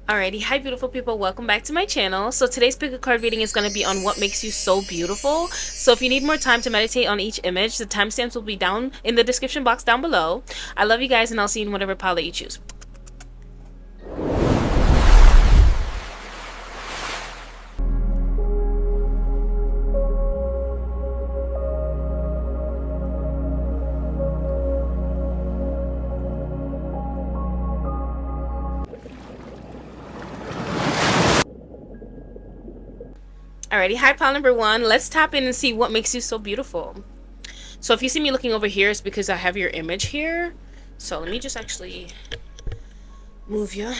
Alrighty, hi beautiful people, welcome back to my channel. So today's pick a card reading is going to be on what makes you so beautiful. So if you need more time to meditate on each image, the timestamps will be down in the description box down below. I love you guys and I'll see you in whatever pile that you choose. Alrighty, hi pile number one. Let's tap in and see what makes you so beautiful. So if you see me looking over here, it's because I have your image here. So let me just actually move you.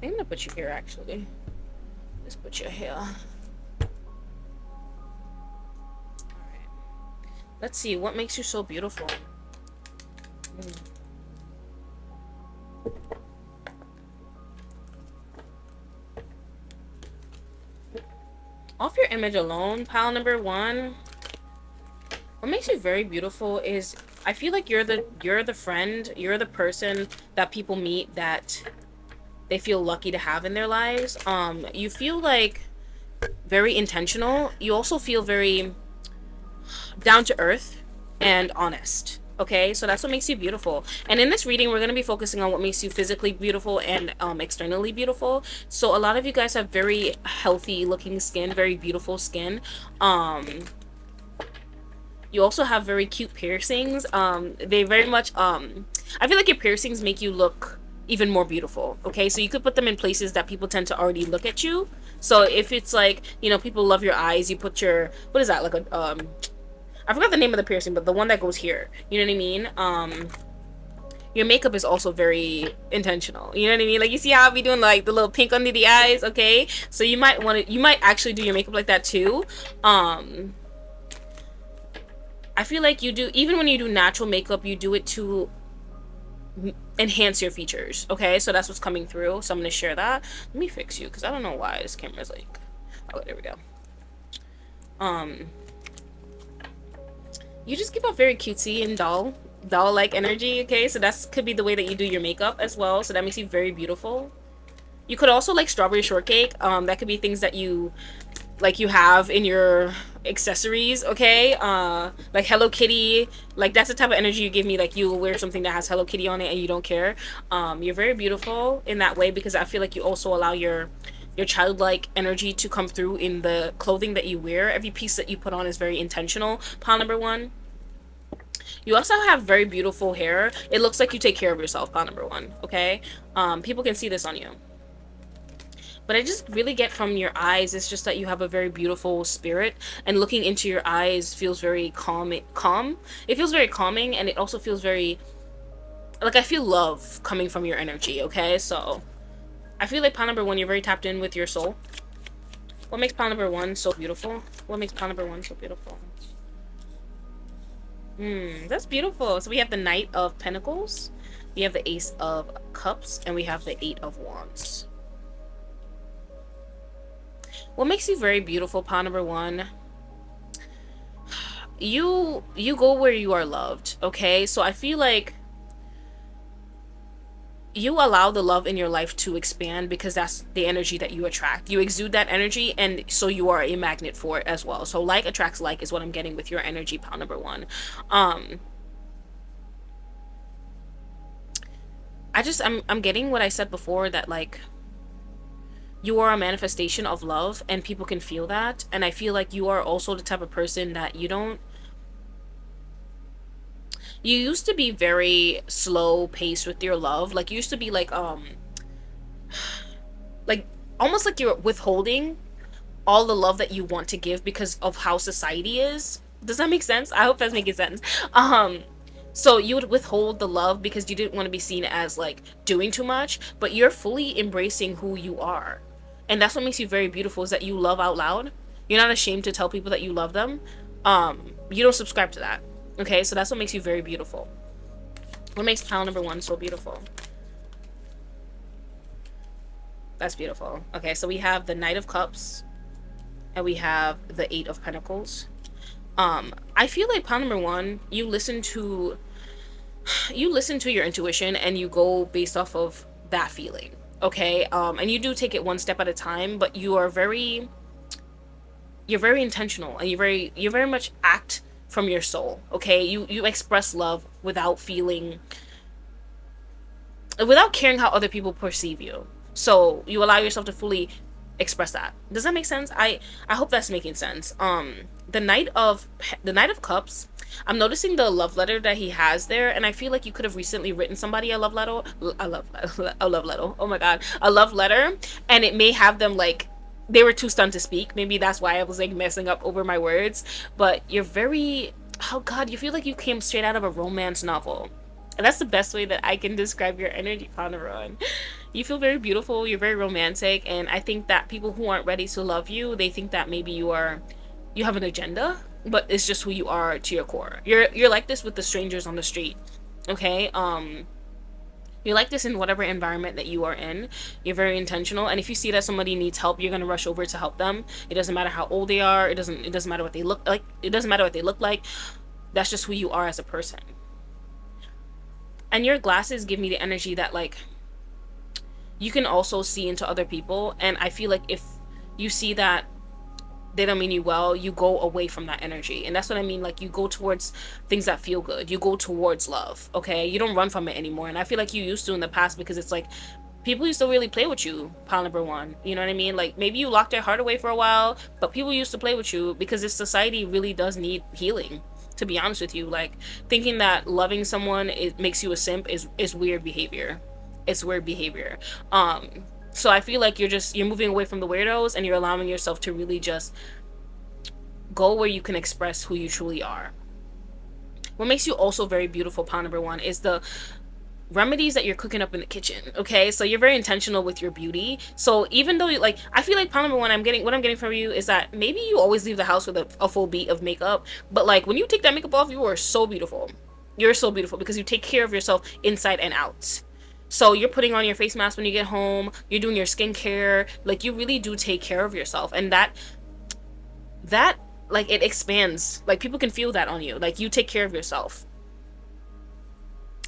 I'm gonna put you here actually. Just put you here. Alright. Let's see, what makes you so beautiful? Off your image alone, pile number one, what makes you very beautiful is I feel like you're the friend, you're the person that people meet that they feel lucky to have in their lives. You feel like very intentional. You also feel very down to earth and honest. Okay, so that's what makes you beautiful. And in this reading, we're going to be focusing on what makes you physically beautiful and externally beautiful. So a lot of you guys have very healthy looking skin, very beautiful skin. You also have very cute piercings. They very much I feel like your piercings make you look even more beautiful. Okay, so you could put them in places that people tend to already look at you. So if it's like, you know, people love your eyes, you put your, what is that, like a I forgot the name of the piercing, but the one that goes here. You know what I mean? Your makeup is also very intentional. You know what I mean? Like, you see how I'll be doing like the little pink under the eyes, okay? So you might want to, you might actually do your makeup like that too. I feel like you do, even when you do natural makeup, you do it to enhance your features, okay? So that's what's coming through. So I'm going to share that. Let me fix you because I don't know why this camera's like, oh, there we go. You just give off very cutesy and doll-like energy, okay? So that's could be the way that you do your makeup as well. So that makes you very beautiful. You could also like strawberry shortcake. That could be things that you like you have in your accessories, okay? Like Hello Kitty, like that's the type of energy you give me. Like you will wear something that has Hello Kitty on it and you don't care. You're very beautiful in that way because I feel like you also allow your childlike energy to come through in the clothing that you wear. Every piece that you put on is very intentional. Pile number one. You also have very beautiful hair. It looks like you take care of yourself, pile number one, okay? People can see this on you. But I just really get from your eyes, it's just that you have a very beautiful spirit, and looking into your eyes feels very calm. It feels very calming, and it also feels very, like, I feel love coming from your energy, okay? So I feel like pile number one, you're very tapped in with your soul. What makes pile number one so beautiful? What makes pile number one so beautiful? That's beautiful. So we have the Knight of Pentacles, we have the Ace of Cups, and we have the Eight of Wands. What makes you very beautiful, pile number one? You go where you are loved, okay? So I feel like you allow the love in your life to expand because that's the energy that you attract. You exude that energy, and so you are a magnet for it as well. So like attracts like is what I'm getting with your energy, pile number one. I'm getting what I said before, that like you are a manifestation of love and people can feel that. And I feel like you are also the type of person that you used to be very slow paced with your love. Like you used to be like almost like you're withholding all the love that you want to give because of how society is. Does that make sense? I hope that's making sense. So you would withhold the love because you didn't want to be seen as like doing too much, but you're fully embracing who you are. And that's what makes you very beautiful, is that you love out loud. You're not ashamed to tell people that you love them. You don't subscribe to that. Okay, so that's what makes you very beautiful. What makes pile number one so beautiful? That's beautiful. Okay, so we have the Knight of Cups and we have the Eight of Pentacles. I feel like pile number one, you listen to you listen to your intuition and you go based off of that feeling. Okay, and you do take it one step at a time, but you're very intentional, and you very much act from your soul. Okay, you express love without feeling, without caring how other people perceive you. So you allow yourself to fully express that. Does that make sense? I hope that's making sense. The Knight of Cups, I'm noticing the love letter that he has there, and I feel like you could have recently written somebody a love letter, a love letter. Oh my god, a love letter, and it may have them like they were too stunned to speak. Maybe that's why I was like messing up over my words. But you're very, oh god, you feel like you came straight out of a romance novel. And that's the best way that I can describe your energy, Panaron. You feel very beautiful, you're very romantic, and I think that people who aren't ready to love you, they think that maybe you have an agenda, but it's just who you are to your core. You're like this with the strangers on the street. Okay? You're like this in whatever environment that you are in. You're very intentional, and if you see that somebody needs help, you're gonna rush over to help them. It doesn't matter how old they are. It doesn't matter what they look like. It doesn't matter what they look like. That's just who you are as a person. And your glasses give me the energy that like you can also see into other people, and I feel like if you see that they don't mean you well, you go away from that energy. And that's what I mean, like you go towards things that feel good, you go towards love. Okay, you don't run from it anymore. And I feel like you used to in the past, because it's like people used to really play with you, pile number one. You know what I mean? Like maybe you locked their heart away for a while, but people used to play with you because this society really does need healing, to be honest with you. Like thinking that loving someone makes you a simp is weird behavior. It's weird behavior. So I feel like you're moving away from the weirdos, and you're allowing yourself to really just go where you can express who you truly are. What makes you also very beautiful, pile number one, is the remedies that you're cooking up in the kitchen. Okay, so you're very intentional with your beauty. So even though you like, I feel like pile number one, what I'm getting from you is that maybe you always leave the house with a full beat of makeup, but like when you take that makeup off, you are so beautiful. You're so beautiful because you take care of yourself inside and out. So you're putting on your face mask when you get home, you're doing your skincare, like you really do take care of yourself. And that like it expands, like people can feel that on you, like you take care of yourself.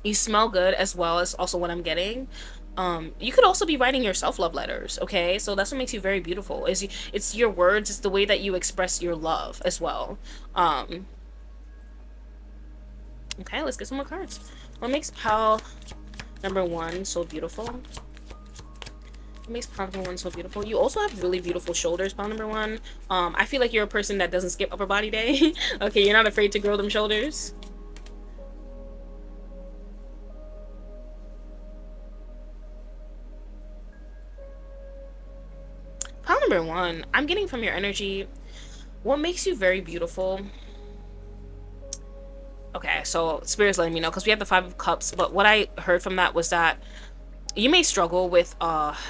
You smell good as well, as also what I'm getting. You could also be writing yourself love letters. Okay, so that's what makes you very beautiful, is it's your words, it's the way that you express your love as well. Okay, let's get some more cards. What makes pile number one so beautiful? What makes pile number one so beautiful? You also have really beautiful shoulders, pile number one. I feel like you're a person that doesn't skip upper body day. Okay, you're not afraid to grow them shoulders. Pile number one, I'm getting from your energy, what makes you very beautiful. Okay, so Spirit's letting me know, because we have the Five of Cups, but what I heard from that was that you may struggle with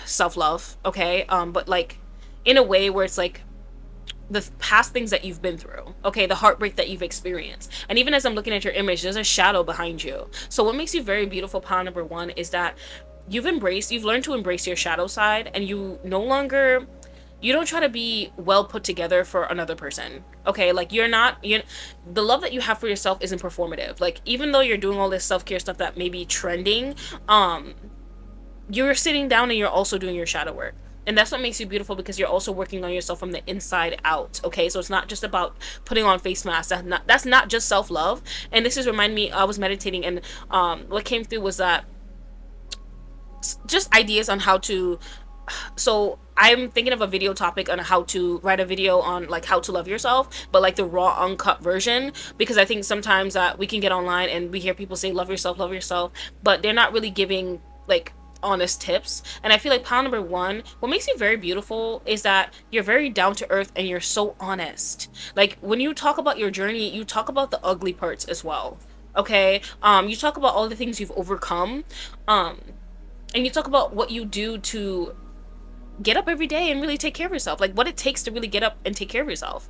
self-love, okay? But like in a way where it's like the past things that you've been through, okay, the heartbreak that you've experienced. And even as I'm looking at your image, there's a shadow behind you. So what makes you very beautiful, pile number one, is that you've learned to embrace your shadow side, and you don't try to be well put together for another person. Okay, like the love that you have for yourself isn't performative. Like even though you're doing all this self-care stuff that may be trending, you're sitting down and you're also doing your shadow work. And that's what makes you beautiful, because you're also working on yourself from the inside out. Okay, so it's not just about putting on face masks. That's not just self-love. And this is reminding me, I was meditating, and what came through was that just ideas on how to, so I'm thinking of a video topic on how to write a video on like how to love yourself, but like the raw uncut version, because I think sometimes we can get online and we hear people say love yourself, but they're not really giving like honest tips. And I feel like pile number one, what makes you very beautiful is that you're very down to earth and you're so honest. Like when you talk about your journey, you talk about the ugly parts as well. Okay, you talk about all the things you've overcome, and you talk about what you do to get up every day and really take care of yourself, like what it takes to really get up and take care of yourself.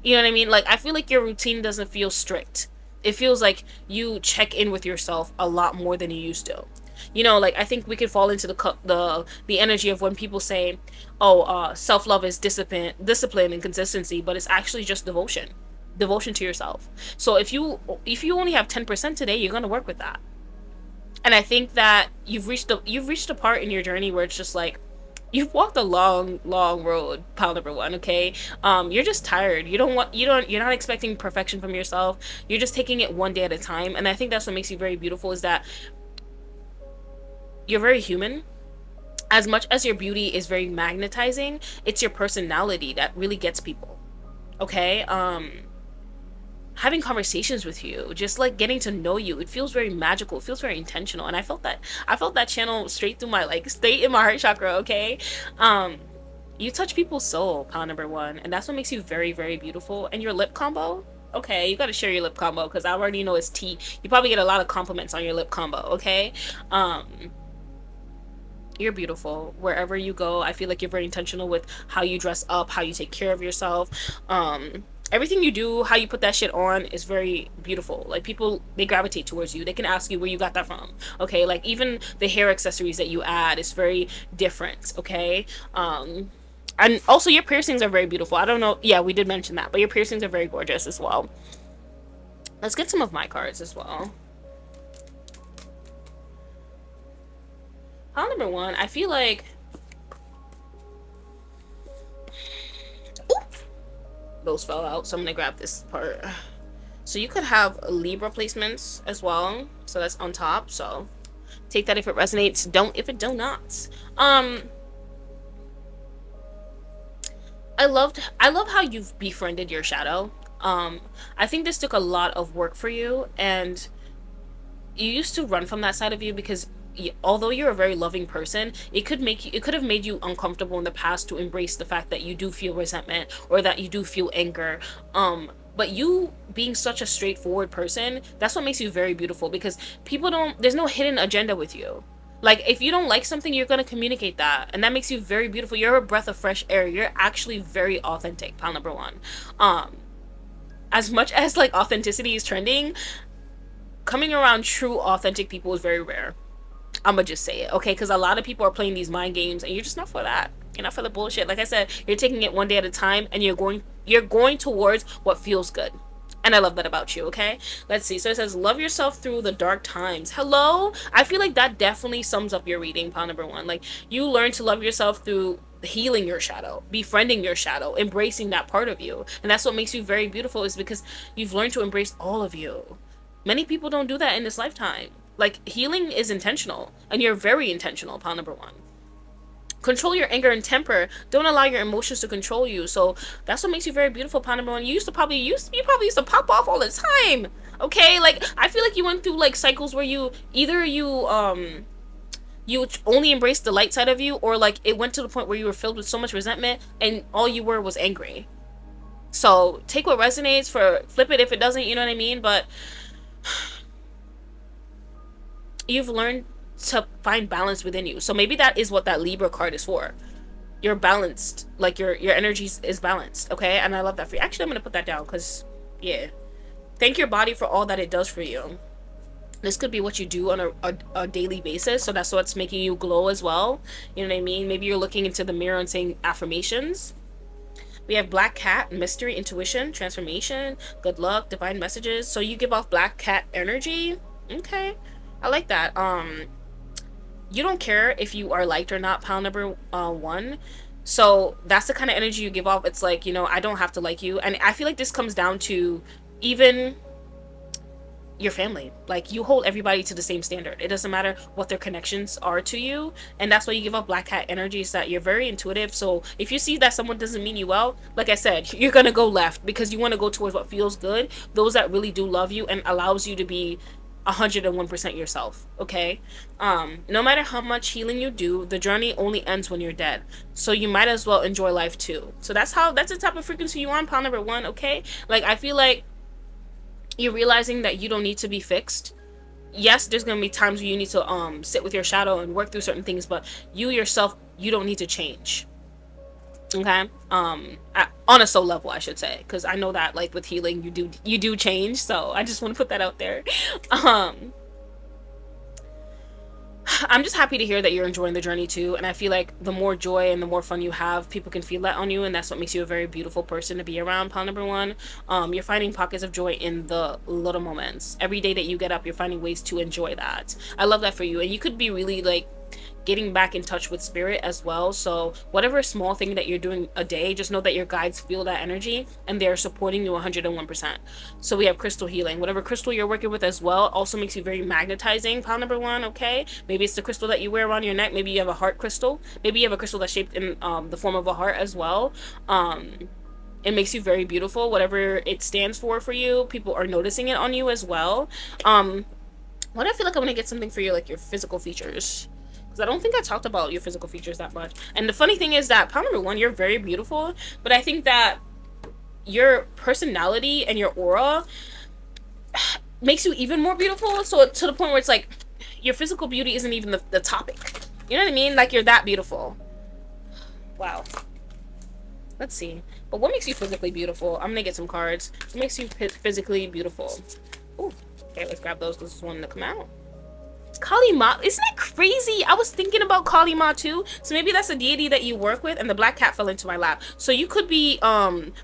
You know what I mean? Like I feel like your routine doesn't feel strict. It feels like you check in with yourself a lot more than you used to. You know, like I think we could fall into the energy of when people say, oh, self-love is discipline and consistency, but it's actually just devotion to yourself. So if you only have 10% today, you're going to work with that. And I think that you've reached a part in your journey where it's just like you've walked a long road, pile number one. Okay, you're just tired. You're not expecting perfection from yourself. You're just taking it one day at a time. And I think that's what makes you very beautiful, is that you're very human. As much as your beauty is very magnetizing, it's your personality that really gets people. Okay, having conversations with you, just like getting to know you, it feels very magical, it feels very intentional. And I felt that channel straight through my, like, straight in my heart chakra. Okay, um you touch people's soul, pile number one, and that's what makes you very, very beautiful. And your lip combo, okay, you got to share your lip combo, because I already know it's tea. You probably get a lot of compliments on your lip combo. Okay, um you're beautiful wherever you go. I feel like you're very intentional with how you dress up, how you take care of yourself. Everything you do, how you put that shit on is very beautiful. Like, people, they gravitate towards you. They can ask you where you got that from. Okay, like even the hair accessories that you add is very different. Okay, and also your piercings are very beautiful. I don't know. Yeah, we did mention that, but your piercings are very gorgeous as well. Let's get some of my cards as well. Pile number one, I feel like, oof, those fell out, so I'm gonna grab this part. So you could have Libra placements as well. So that's on top. So take that if it resonates. Don't if it do not. I love how you've befriended your shadow. I think this took a lot of work for you, and you used to run from that side of you because although you're a very loving person, it could have made you uncomfortable in the past to embrace the fact that you do feel resentment or that you do feel anger. But you being such a straightforward person, that's what makes you very beautiful, because people don't there's no hidden agenda with you. Like, if you don't like something, you're gonna communicate that, and that makes you very beautiful. You're a breath of fresh air. You're actually very authentic, pile number one. um as much as, like, authenticity is trending, coming around true authentic people is very rare. I'm gonna just say it, okay? Because a lot of people are playing these mind games, and you're just not for that. You're not for the bullshit. Like I said, you're taking it one day at a time, and you're going towards what feels good. And I love that about you. Okay, let's see. So it says, love yourself through the dark times. Hello. I feel like that definitely sums up your reading, pile number one. Like, you learn to love yourself through healing your shadow, befriending your shadow, embracing that part of you. And that's what makes you very beautiful, is because you've learned to embrace all of you. Many people don't do that in this lifetime. Like, healing is intentional, and you're very intentional, pile number one. Control your anger and temper. Don't allow your emotions to control you. So that's what makes you very beautiful, pile number one. You probably used to pop off all the time. Okay, like, I feel like you went through, like, cycles where you only embraced the light side of you, or, like, it went to the point where you were filled with so much resentment and all you were was angry. So take what resonates, for flip it if it doesn't, you know what I mean? But you've learned to find balance within you. So maybe that is what that Libra card is for. You're balanced. Like, your energy is balanced. Okay, and I love that for you. Actually, I'm gonna put that down, because, yeah, thank your body for all that it does for you. This could be what you do on a daily basis, so that's what's making you glow as well. You know what I mean? Maybe you're looking into the mirror and saying affirmations. We have Black Cat, mystery, intuition, transformation, good luck, divine messages. So you give off Black Cat energy. Okay, I like that. You don't care if you are liked or not, pile number one. So that's the kind of energy you give off. It's like, I don't have to like you. And I feel like this comes down to even your family. Like, you hold everybody to the same standard. It doesn't matter what their connections are to you. And that's why you give off Black Cat energy, is that you're very intuitive. So if you see that someone doesn't mean you well, like I said, you're gonna go left, because you want to go towards what feels good, those that really do love you and allows you to be 101% yourself. Okay, no matter how much healing you do, the journey only ends when you're dead, so you might as well enjoy life too. So that's the type of frequency you on, pile number one. Okay, like, I feel like you're realizing that you don't need to be fixed. Yes, there's gonna be times where you need to sit with your shadow and work through certain things, but you yourself, you don't need to change. Okay, on a soul level, I should say, because I know that, like, with healing, you do change. So I just want to put that out there. I'm just happy to hear that you're enjoying the journey too. And I feel like the more joy and the more fun you have, people can feel that on you. And that's what makes you a very beautiful person to be around, pile number one. You're finding pockets of joy in the little moments. Every day that you get up, you're finding ways to enjoy that. I love that for you. And you could be really like getting back in touch with spirit as well. So whatever small thing that you're doing a day, just know that your guides feel that energy and they're supporting you 101%. So we have crystal healing. Whatever crystal you're working with as well also makes you very magnetizing, pile number one. Okay, maybe it's the crystal that you wear around your neck. Maybe you have a heart crystal. Maybe you have a crystal that's shaped in the form of a heart as well. It makes you very beautiful. Whatever it stands for you, people are noticing it on you as well. What I feel like I'm gonna get something for you, like your physical features, because I don't think I talked about your physical features that much. And the funny thing is that, pile number one, you're very beautiful, but I think that your personality and your aura makes you even more beautiful. So to the point where it's like your physical beauty isn't even the topic. You know what I mean? Like, you're that beautiful. Wow. Let's see. But what makes you physically beautiful? I'm gonna get some cards. What makes you physically beautiful? Ooh. Okay, let's grab those because it's one to come out. 𝐏𝐈𝐂𝐊, isn't that crazy? I was thinking about 𝐏𝐈𝐂𝐊 too. So maybe that's a deity that you work with, and the black cat fell into my lap. So you could be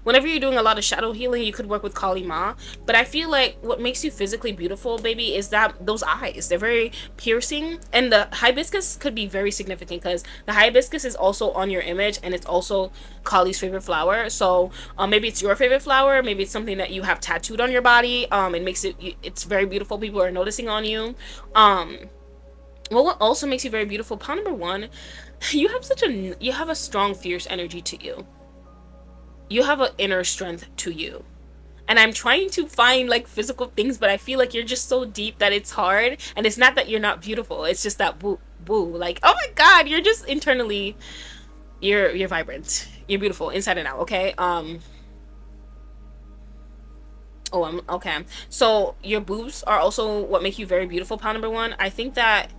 whenever you're doing a lot of shadow healing, you could work with 𝐏𝐿𝐈𝐂𝐊. But I feel like what makes you physically beautiful, baby, is that those eyes. They're very piercing, and the hibiscus could be very significant because the hibiscus is also on your image, and it's also 𝐏𝐿𝐈𝐂's favorite flower. So maybe it's your favorite flower, maybe it's something that you have tattooed on your body. It makes it's very beautiful. People are noticing on you. Well, what also makes you very beautiful, pile number one, you have a strong, fierce energy to you. You have an inner strength to you. And I'm trying to find like physical things, but I feel like you're just so deep that it's hard. And it's not that you're not beautiful, it's just that boo, like, oh my god, you're just internally, you're vibrant, you're beautiful inside and out. Okay. Okay. So your boobs are also what make you very beautiful, pile number one. I think that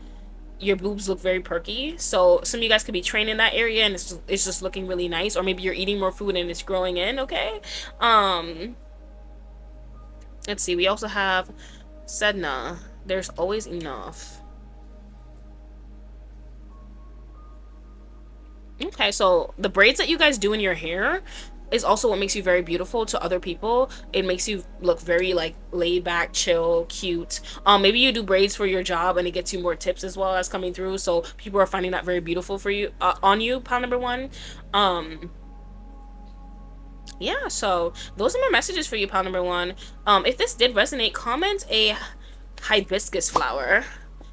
your boobs look very perky, so some of you guys could be trained in that area and it's just looking really nice, or maybe you're eating more food and it's growing in. Okay. Let's see, we also have Sedna, there's always enough. Okay, so the braids that you guys do in your hair is also what makes you very beautiful to other people. It makes you look very like laid back, chill, cute. Maybe you do braids for your job and it gets you more tips as well as coming through, so people are finding that very beautiful for you, on you, pile number one. Yeah, so those are my messages for you, pile number one. If this did resonate, comment a hibiscus flower.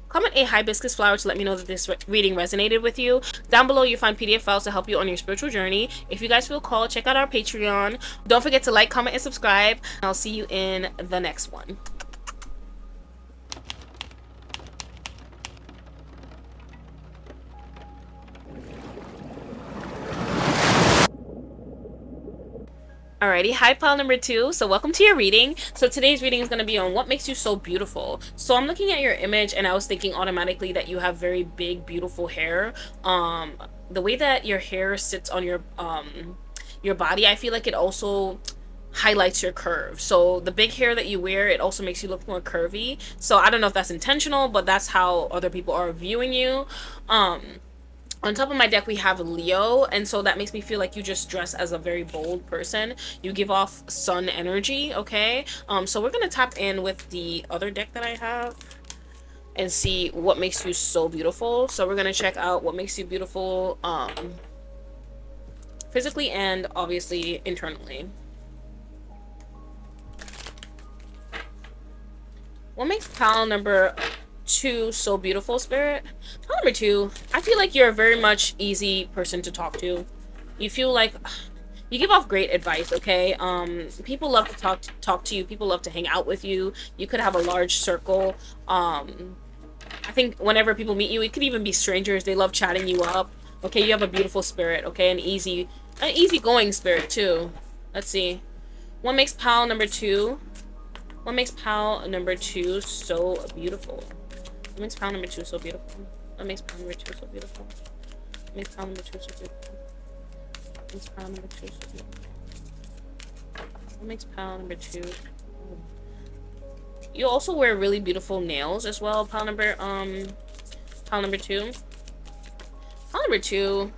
Comment a hibiscus flower to let me know that this reading resonated with you. Down below, you'll find PDF files to help you on your spiritual journey. If you guys feel called, check out our Patreon. Don't forget to like, comment, and subscribe. I'll see you in the next one. Alrighty, hi pile number two. So welcome to your reading. So today's reading is going to be on what makes you so beautiful. So I'm looking at your image and I was thinking automatically that you have very big, beautiful hair. The way that your hair sits on your body, I feel like it also highlights your curve. So the big hair that you wear, it also makes you look more curvy. So I don't know if that's intentional, but that's how other people are viewing you. On top of my deck, we have Leo, and so that makes me feel like you just dress as a very bold person. You give off sun energy, okay? So we're gonna tap in with the other deck that I have and see what makes you so beautiful. So we're gonna check out what makes you beautiful physically and obviously internally. What makes pile number two so beautiful, spirit? Pile number two, I feel like you're a very much easy person to talk to. You feel like you give off great advice, okay? People love to talk to you. People love to hang out with you. You could have a large circle. I think whenever people meet you, it could even be strangers. They love chatting you up. Okay, you have a beautiful spirit, okay? An easygoing spirit too. Let's see. What makes pile number two? What makes pile number two so beautiful? What makes pile number two so beautiful? What makes pile number two so beautiful? What makes pile number two so beautiful? What makes pile number two so beautiful? What makes pile number two? You also wear really beautiful nails as well, pile number Pile number two. Pile number two.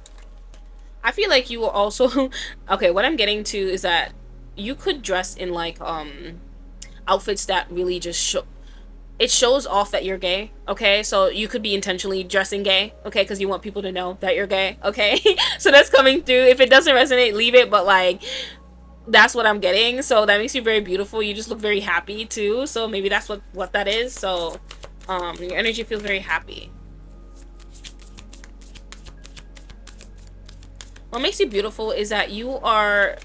I feel like you will also okay, what I'm getting to is that you could dress in like outfits that really just show it shows off that you're gay, okay? So you could be intentionally dressing gay, okay? Because you want people to know that you're gay, okay? So that's coming through. If it doesn't resonate, leave it, but like that's what I'm getting. So that makes you very beautiful. You just look very happy too. So maybe that's what that is. So your energy feels very happy. What makes you beautiful is that you are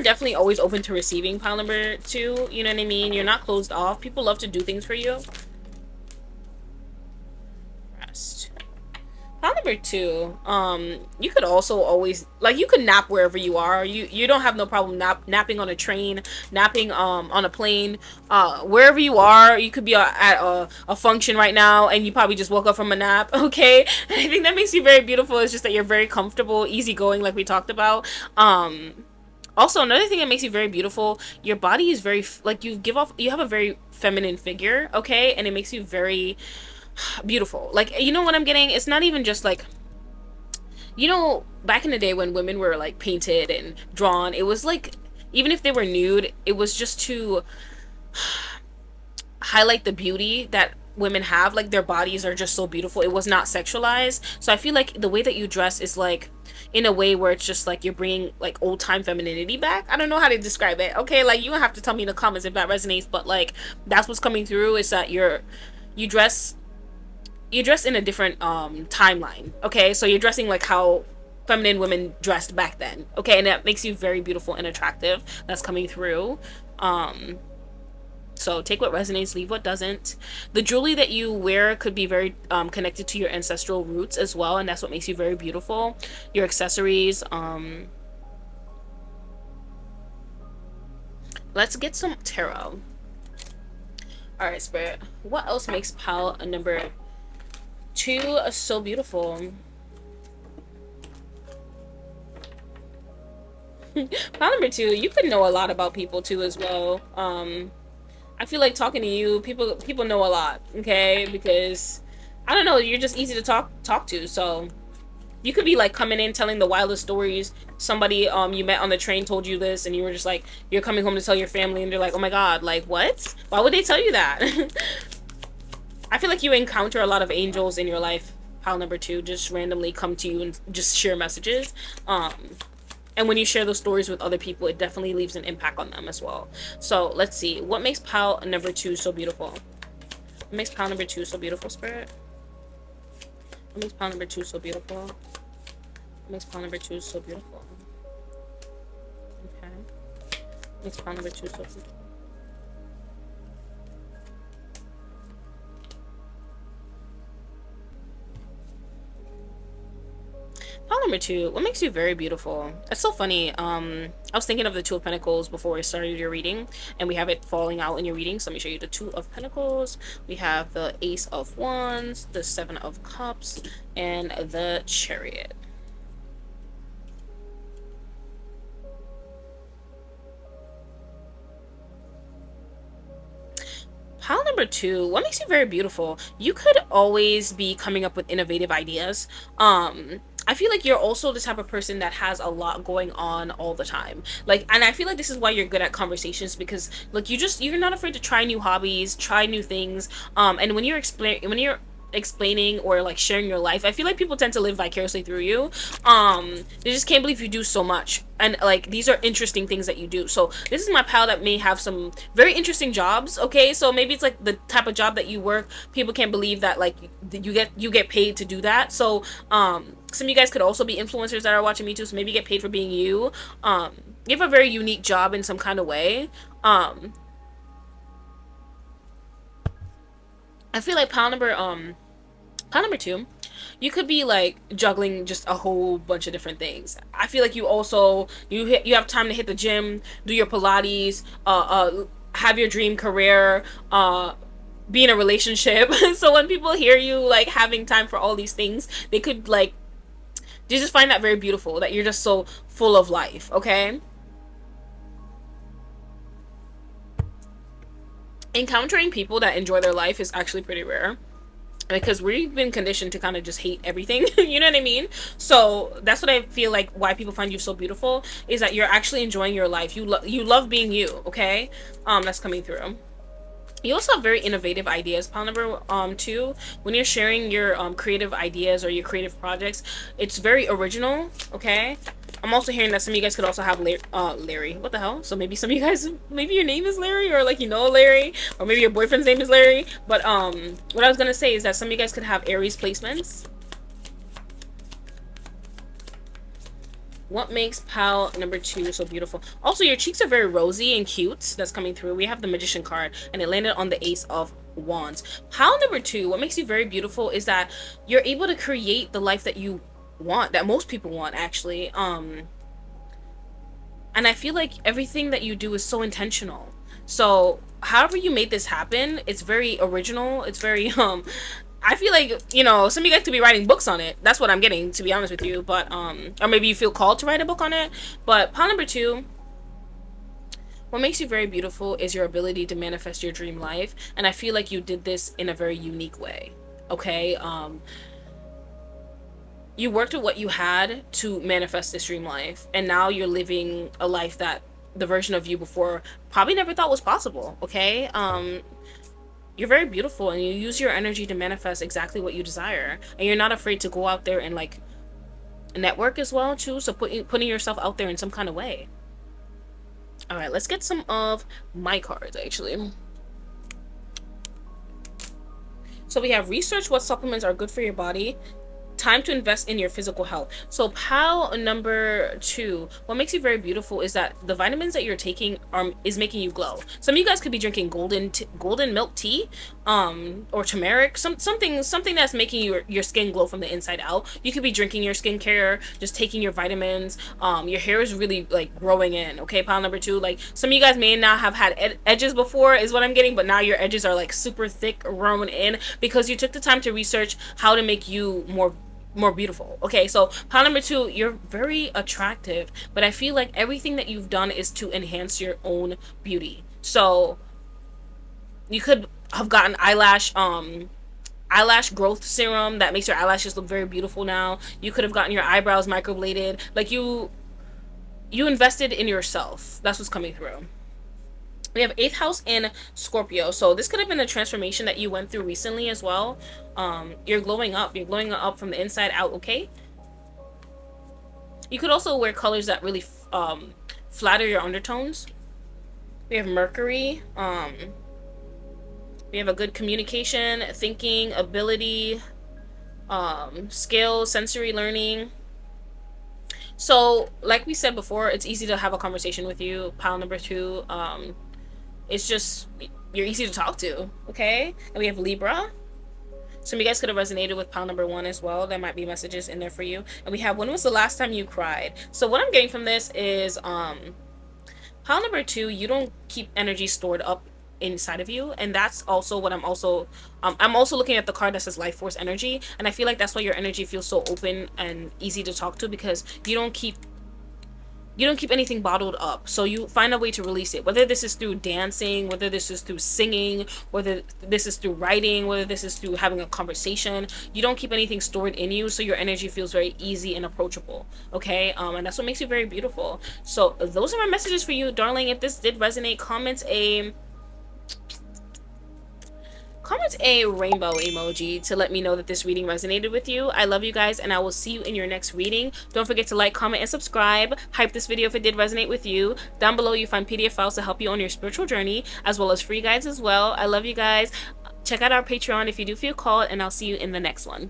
definitely always open to receiving, pile number two. You know what I mean? You're not closed off. People love to do things for you. Rest. Pile number two, you could also always, like, you could nap wherever you are. You don't have no problem napping on a train, napping on a plane, wherever you are. You could be at a function right now and you probably just woke up from a nap, okay? I think that makes you very beautiful. It's just that you're very comfortable, easygoing, like we talked about. Also, another thing that makes you very beautiful, your body is very, like, you have a very feminine figure, okay? And it makes you very beautiful. Like, you know what I'm getting? It's not even just like, you know, back in the day when women were like painted and drawn, it was like, even if they were nude, it was just to highlight the beauty that women have. Like, their bodies are just so beautiful. It was not sexualized. So I feel like the way that you dress is like in a way where it's just like you're bringing like old time femininity back. I don't know how to describe it, okay? Like, you don't have to tell me in the comments if that resonates, but like that's what's coming through, is that you dress in a different timeline, okay? So you're dressing like how feminine women dressed back then, okay? And that makes you very beautiful and attractive. That's coming through. So take what resonates, leave what doesn't. The jewelry that you wear could be very connected to your ancestral roots as well, and that's what makes you very beautiful. Your accessories. Let's get some tarot. All right, Spirit. What else makes pile a number two so beautiful? Pile number two, you could know a lot about people too as well. I feel like talking to you, people know a lot, okay? Because I don't know, you're just easy to talk to. So you could be like coming in telling the wildest stories. Somebody you met on the train told you this, and you were just like, you're coming home to tell your family, and they're like, oh my god, like, what? Why would they tell you that? I feel like you encounter a lot of angels in your life. Pile number two just randomly come to you and just share messages. And when you share those stories with other people, it definitely leaves an impact on them as well. So let's see. What makes pile number two so beautiful? What makes pile number two so beautiful, Spirit? What makes pile number two so beautiful? What makes pile number two so beautiful? Okay. What makes pile number two so beautiful? Pile number two, what makes you very beautiful? It's so funny. I was thinking of the Two of Pentacles before I started your reading, and we have it falling out in your reading. So let me show you the Two of Pentacles. We have the Ace of Wands, the Seven of Cups, and the Chariot. Pile number two, what makes you very beautiful? You could always be coming up with innovative ideas. I feel like you're also the type of person that has a lot going on all the time. Like, and I feel like this is why you're good at conversations, because like you're not afraid to try new hobbies, try new things. And when you're explaining or like sharing your life, I feel like people tend to live vicariously through you. They just can't believe you do so much, and like these are interesting things that you do. So this is my pal that may have some very interesting jobs, okay? So maybe it's like the type of job that you work, people can't believe that like you get paid to do that. So some of you guys could also be influencers that are watching me too, so maybe get paid for being you. You have a very unique job in some kind of way. I feel like pile number two, you could be like juggling just a whole bunch of different things. I feel like you also you have time to hit the gym, do your Pilates, have your dream career, be in a relationship. So when people hear you like having time for all these things, they could like, they just find that very beautiful, that you're just so full of life, okay? Encountering people that enjoy their life is actually pretty rare. because we've been conditioned to kind of just hate everything. You know what I mean? So that's what I feel like why people find you so beautiful is that you're actually enjoying your life. You love being you. Okay, that's coming through. You also have very innovative ideas. Pile number 2, when you're sharing your creative ideas or your creative projects, it's very original. Okay, I'm also hearing that some of you guys could also have Larry. What the hell? So maybe some of you guys, maybe your name is Larry, or like you know Larry, or maybe your boyfriend's name is Larry. But what I was gonna say is that some of you guys could have Aries placements. What makes pile number 2 so beautiful? Also, your cheeks are very rosy and cute. That's coming through. We have the Magician card, and it landed on the Ace of Wands. Pile number 2, what makes you very beautiful is that you're able to create the life that you want, that most people want, actually. And I feel like everything that you do is so intentional. So, however you made this happen, it's very original. It's very, I feel like, you know, some of you guys could be writing books on it. That's what I'm getting, to be honest with you. But, or maybe you feel called to write a book on it. But pile number 2, what makes you very beautiful is your ability to manifest your dream life. And I feel like you did this in a very unique way. Okay? You worked with what you had to manifest this dream life. And now you're living a life that the version of you before probably never thought was possible. Okay? You're very beautiful, and you use your energy to manifest exactly what you desire, and you're not afraid to go out there and like network as well too. So putting yourself out there in some kind of way. All right, let's get some of my cards actually. So we have research what supplements are good for your body. Time to invest in your physical health. So pile number 2, what makes you very beautiful is that the vitamins that you're taking is making you glow. Some of you guys could be drinking golden milk tea, or turmeric, something that's making your skin glow from the inside out. You could be drinking your skincare, just taking your vitamins. Your hair is really like growing in. Okay, pile number 2, like some of you guys may not have had edges before is what I'm getting, but now your edges are like super thick, growing in, because you took the time to research how to make you more beautiful. Okay, so pile number 2, you're very attractive, but I feel like everything that you've done is to enhance your own beauty. So you could have gotten eyelash growth serum that makes your eyelashes look very beautiful now. You could have gotten your eyebrows microbladed. Like you invested in yourself. That's what's coming through. We have 8th house in Scorpio. So this could have been a transformation that you went through recently as well. You're glowing up. You're glowing up from the inside out, okay? You could also wear colors that really flatter your undertones. We have Mercury. We have a good communication, thinking, ability, skill, sensory learning. So, like we said before, it's easy to have a conversation with you. Pile number 2. It's just, you're easy to talk to, okay? And we have Libra. Some of you guys could have resonated with pile number 1 as well. There might be messages in there for you. And we have, when was the last time you cried? So what I'm getting from this is, pile number 2, you don't keep energy stored up inside of you, and that's also what I'm also looking at the card that says life force energy, and I feel like that's why your energy feels so open and easy to talk to, because you don't keep anything bottled up. So you find a way to release it, whether this is through dancing, whether this is through singing, whether this is through writing, whether this is through having a conversation. You don't keep anything stored in you, so your energy feels very easy and approachable. Okay, and that's what makes you very beautiful. So those are my messages for you, darling. If this did resonate, comment a rainbow emoji to let me know that this reading resonated with you. I love you guys, and I will see you in your next reading. Don't forget to like, comment, and subscribe. Hype this video if it did resonate with you. Down below you find PDF files to help you on your spiritual journey, as well as free guides as well. I love you guys. Check out our Patreon if you do feel called, and I'll see you in the next one.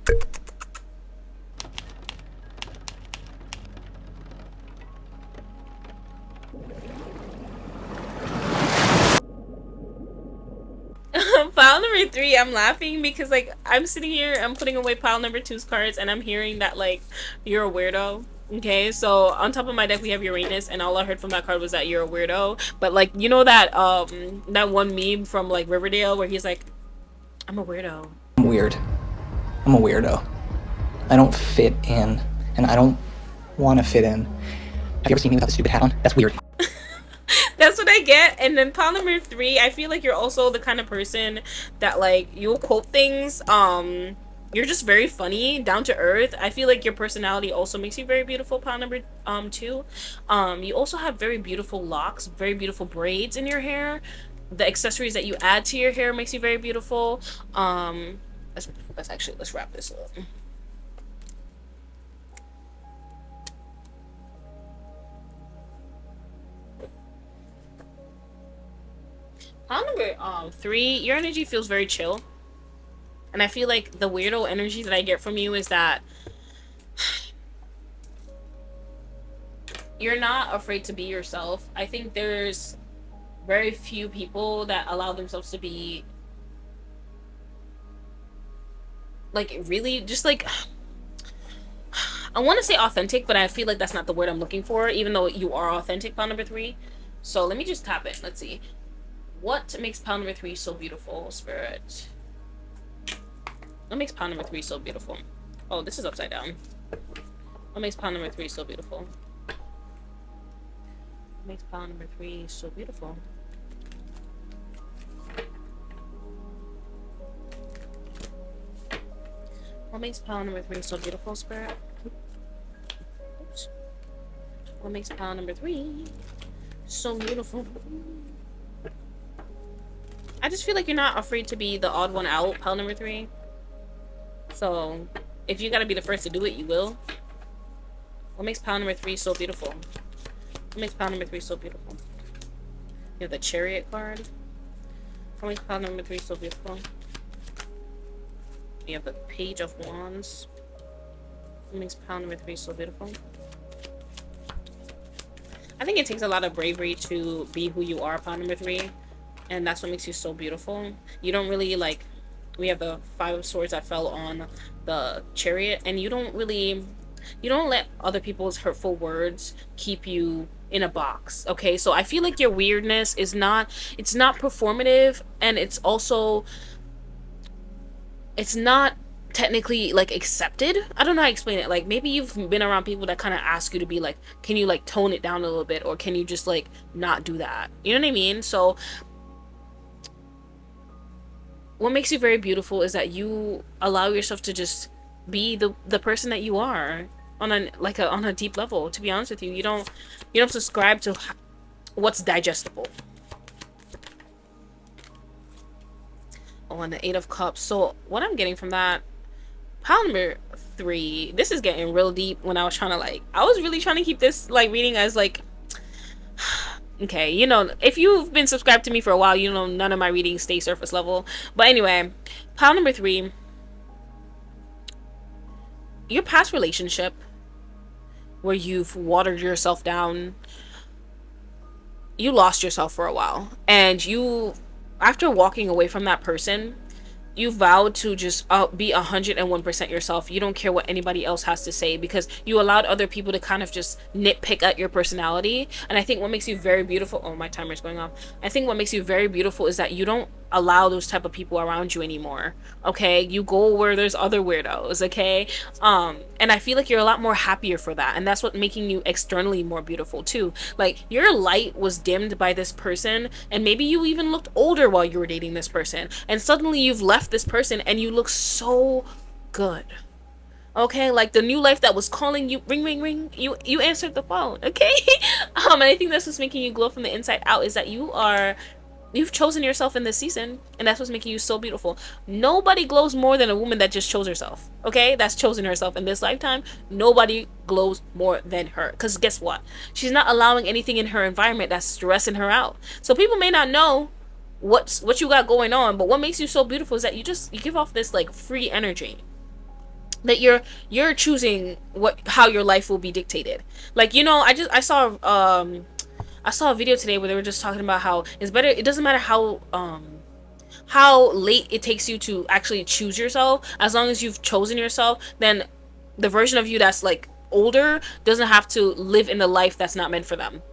Pile number 3, I'm laughing because like I'm sitting here, I'm putting away pile number 2's cards, and I'm hearing that like you're a weirdo. Okay, so on top of my deck we have Uranus, and all I heard from that card was that you're a weirdo. But like, you know that that one meme from like Riverdale where he's like, I'm a weirdo. I'm weird. I'm a weirdo. I don't fit in, and I don't want to fit in. Have you ever seen me without the stupid hat on? That's weird. That's what I get. And then pile number 3, I feel like you're also the kind of person that like you'll quote things. You're just very funny, down to earth. I feel like your personality also makes you very beautiful. Pile number 2. You also have very beautiful locks, very beautiful braids in your hair. The accessories that you add to your hair makes you very beautiful. Let's wrap this up. Pile number 3, your energy feels very chill. And I feel like the weirdo energy that I get from you is that you're not afraid to be yourself. I think there's very few people that allow themselves to be like really just like I want to say authentic, but I feel like that's not the word I'm looking for, even though you are authentic, pile number 3. So let me just tap it. Let's see. What makes pile number 3 so beautiful, Spirit? What makes pile number 3 so beautiful? Oh, this is upside down. What makes pile number 3 so beautiful? What makes pile number 3 so beautiful? What makes pile number 3 so beautiful, Spirit? Oops. What makes pile number 3 so beautiful? I just feel like you're not afraid to be the odd one out, pile number 3. So, if you gotta be the first to do it, you will. What makes pile number 3 so beautiful? What makes pile number 3 so beautiful? You have the Chariot card. What makes pile number 3 so beautiful? You have the Page of Wands. What makes pile number 3 so beautiful? I think it takes a lot of bravery to be who you are, pile number 3. And that's what makes you so beautiful. You don't really like... We have the 5 of Swords that fell on the Chariot. And you don't really... You don't let other people's hurtful words keep you in a box, okay? So I feel like your weirdness is not... It's not performative. And it's also... It's not technically like accepted. I don't know how to explain it. Like maybe you've been around people that kind of ask you to be like, can you like tone it down a little bit, or can you just like not do that? You know what I mean? So what makes you very beautiful is that you allow yourself to just be the person that you are on a deep level. To be honest with you, you don't subscribe to what's digestible. Oh, and the 8 of Cups. So what I'm getting from that, pile number 3, this is getting real deep. When I was trying to like, I was really trying to keep this like reading as like, okay, you know, if you've been subscribed to me for a while, you know none of my readings stay surface level. But anyway, pile number 3, your past relationship where you've watered yourself down, you lost yourself for a while, and you, after walking away from that person, you vowed to just be 101% yourself. You don't care what anybody else has to say, because you allowed other people to kind of just nitpick at your personality. And I think what makes you very beautiful... Oh, my timer's going off. I think what makes you very beautiful is that you don't allow those type of people around you anymore, okay? You go where there's other weirdos, okay? And I feel like you're a lot more happier for that, and that's what making you externally more beautiful too. Like your light was dimmed by this person, and maybe you even looked older while you were dating this person, and suddenly you've left this person and you look so good, okay? Like the new life that was calling you, ring ring ring, you answered the phone, okay? And I think that's what's making you glow from the inside out, is that you've chosen yourself in this season, and that's what's making you so beautiful. Nobody glows more than a woman that just chose herself, okay? That's chosen herself in this lifetime. Nobody glows more than her, because guess what? She's not allowing anything in her environment that's stressing her out. So people may not know what you got going on, but what makes you so beautiful is that you give off this like free energy, that you're choosing how your life will be dictated. Like, you know, I saw a video today where they were just talking about how it's better, it doesn't matter how late it takes you to actually choose yourself. As long as you've chosen yourself, then the version of you that's like older doesn't have to live in the life that's not meant for them.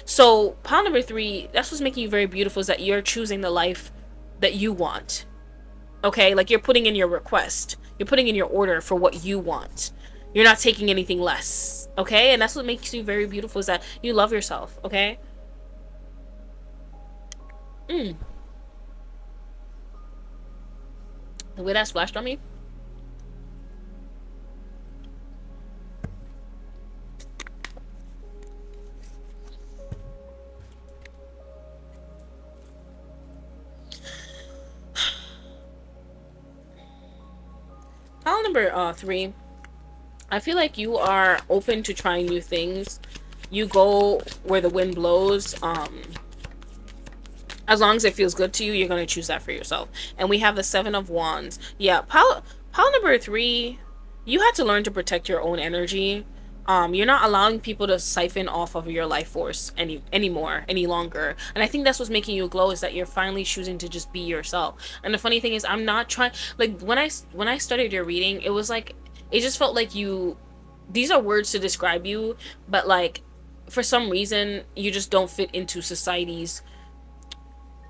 So pile number 3, that's what's making you very beautiful, is that you're choosing the life that you want, okay? Like you're putting in your request, you're putting in your order for what you want. You're not taking anything less, okay? And that's what makes you very beautiful, is that you love yourself, okay? Mm, the way that splashed on me. Pile number 3. I feel like you are open to trying new things. You go where the wind blows. As long as it feels good to you, you're gonna choose that for yourself. And we have the 7 of Wands. Yeah, pile number 3. You had to learn to protect your own energy. You're not allowing people to siphon off of your life force any longer. And I think that's what's making you glow, is that you're finally choosing to just be yourself. And the funny thing is, I'm not trying, like, when I started your reading, it was like, it just felt like you, these are words to describe you, but like, for some reason you just don't fit into society's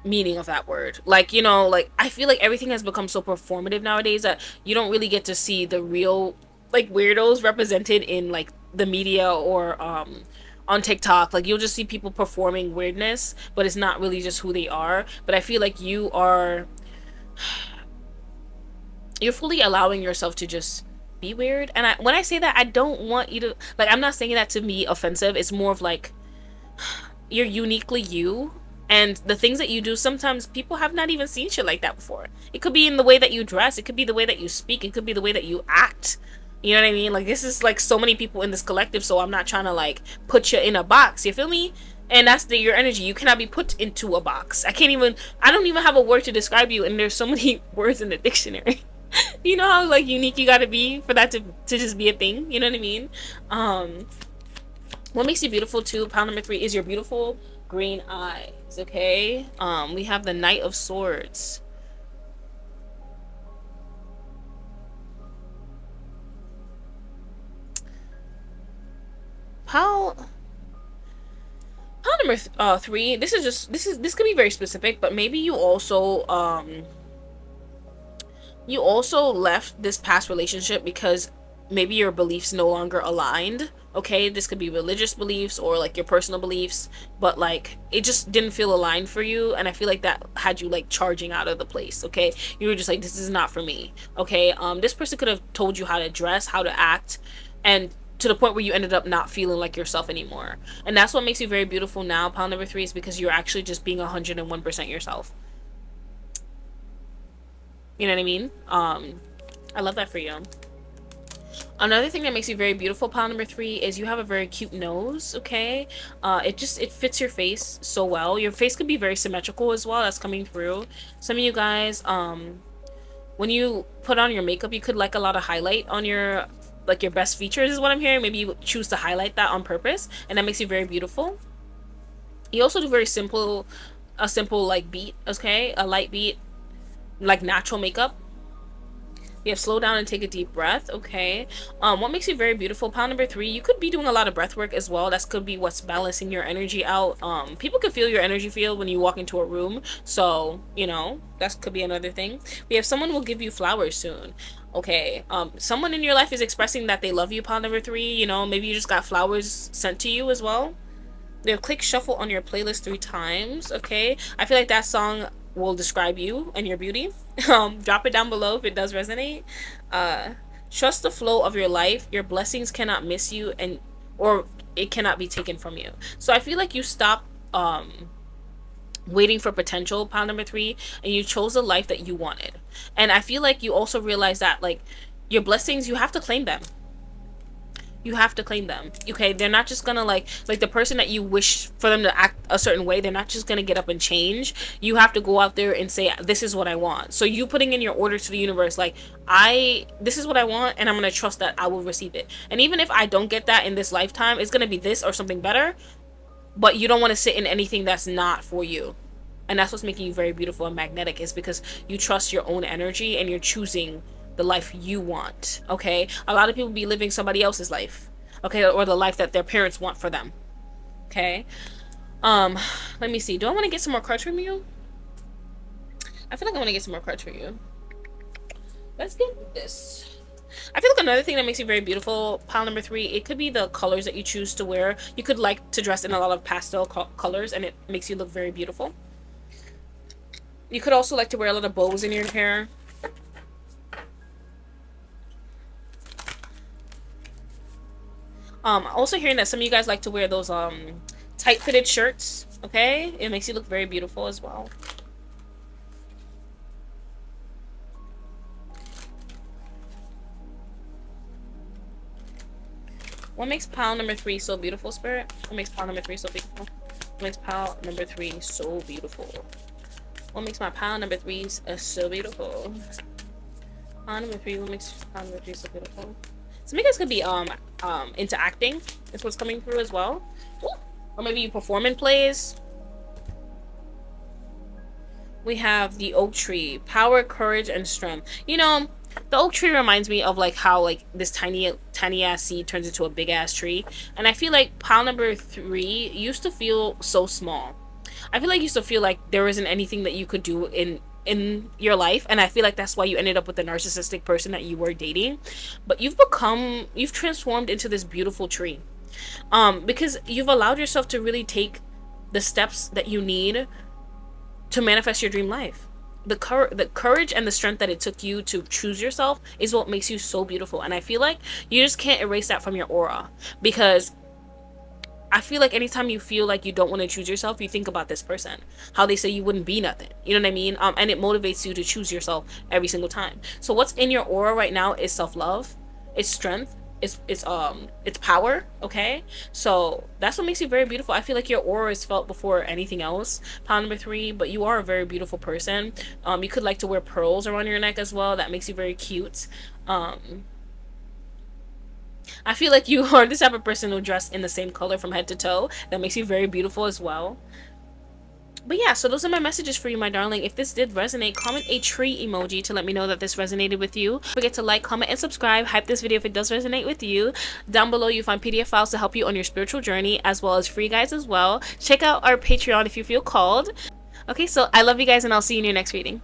meaning of that word. Like, you know, like, I feel like everything has become so performative nowadays that you don't really get to see the real, like, weirdos represented in, like, the media or on TikTok. Like, you'll just see people performing weirdness, but it's not really just who they are. But I feel like you're fully allowing yourself to just be weird. And when I say that, I don't want you to, like, I'm not saying that to be offensive. It's more of like, you're uniquely you, and the things that you do, sometimes people have not even seen shit like that before. It could be in the way that you dress, it could be the way that you speak, it could be the way that you act. You know what I mean? Like, this is like so many people in this collective, so I'm not trying to like put you in a box, you feel me? And that's your energy. You cannot be put into a box. I don't even have a word to describe you, and there's so many words in the dictionary. You know how like unique you gotta be for that to just be a thing, you know what I mean? um what makes you beautiful too, pile number 3, is your beautiful green eyes. Okay, we have the Knight of Swords. Pile number 3. This could be very specific, but maybe you also left this past relationship because maybe your beliefs no longer aligned. Okay, this could be religious beliefs or like your personal beliefs, but like it just didn't feel aligned for you, and I feel like that had you like charging out of the place. Okay, you were just like, this is not for me. Okay, this person could have told you how to dress, how to act, and to the point where you ended up not feeling like yourself anymore. And that's what makes you very beautiful now, pile number 3, is because you're actually just being 101% yourself. You know what I mean? I love that for you. Another thing that makes you very beautiful, pile number 3, is you have a very cute nose. Okay, it fits your face so well. Your face could be very symmetrical as well. That's coming through. Some of you guys, when you put on your makeup, you could like a lot of highlight on your, like, your best features is what I'm hearing. Maybe you choose to highlight that on purpose, and that makes you very beautiful. You also do a simple like beat. Okay, a light beat, like natural makeup. You have slow down and take a deep breath. Okay, what makes you very beautiful, pile number 3, you could be doing a lot of breath work as well. That could be what's balancing your energy out. People can feel your energy field when you walk into a room, so you know that could be another thing. We have someone will give you flowers soon. Okay, someone in your life is expressing that they love you, pile number 3. You know, maybe you just got flowers sent to you as well. They'll click shuffle on your playlist 3 times. Okay, I feel like that song will describe you and your beauty. Drop it down below if it does resonate. uh Trust the flow of your life. Your blessings cannot miss you, and or it cannot be taken from you. So I feel like you stop waiting for potential, pile number 3, and you chose the life that you wanted. And I feel like you also realize that, like, your blessings, you have to claim them. You have to claim them. Okay, they're not just gonna like the person that you wish for them to act a certain way, they're not just gonna get up and change. You have to go out there and say, this is what I want. So you putting in your order to the universe, like, this is what I want, and I'm gonna trust that I will receive it. And even if I don't get that in this lifetime, it's gonna be this or something better. But you don't want to sit in anything that's not for you. And that's what's making you very beautiful and magnetic, is because you trust your own energy and you're choosing the life you want. Okay, a lot of people be living somebody else's life, okay, or the life that their parents want for them. Okay, let me see, do I want to get some more cards from you? I feel like I want to get some more cards for you. Let's get this. I feel like another thing that makes you very beautiful, pile number 3, it could be the colors that you choose to wear. You could like to dress in a lot of pastel colors, and it makes you look very beautiful. You could also like to wear a lot of bows in your hair. Also hearing that some of you guys like to wear those tight fitted shirts. Okay, it makes you look very beautiful as well. What makes pile number 3 so beautiful, Spirit? What makes pile number 3 so beautiful? What makes pile number 3 so beautiful? What makes my pile number 3 so beautiful? Pile number 3, what makes pile number 3 so beautiful? Some of you guys could be into acting. That's what's coming through as well. Ooh. Or maybe you perform in plays. We have the oak tree. Power, courage, and strength. You know, the oak tree reminds me of like how like this tiny ass seed turns into a big ass tree. And I feel like pile number 3 used to feel so small. I feel like you used to feel like there isn't anything that you could do in your life, and I feel like that's why you ended up with the narcissistic person that you were dating. But you've transformed into this beautiful tree, because you've allowed yourself to really take the steps that you need to manifest your dream life. The courage and the strength that it took you to choose yourself is what makes you so beautiful, and I feel like you just can't erase that from your aura, because I feel like anytime you feel like you don't want to choose yourself, you think about this person, how they say you wouldn't be nothing. You know what I mean? And it motivates you to choose yourself every single time. So what's in your aura right now is self-love, it's strength, it's power. Okay, so that's what makes you very beautiful. I feel like your aura is felt before anything else, pile number 3. But you are a very beautiful person. You could like to wear pearls around your neck as well. That makes you very cute. I feel like you are the type of person who dress in the same color from head to toe. That makes you very beautiful as well. But yeah, so those are my messages for you, my darling. If this did resonate, comment a tree emoji to let me know that this resonated with you. Don't forget to like, comment, and subscribe. Hype this video if it does resonate with you. Down below, you find PDF files to help you on your spiritual journey, as well as free guides as well. Check out our Patreon if you feel called. Okay, so I love you guys, and I'll see you in your next reading.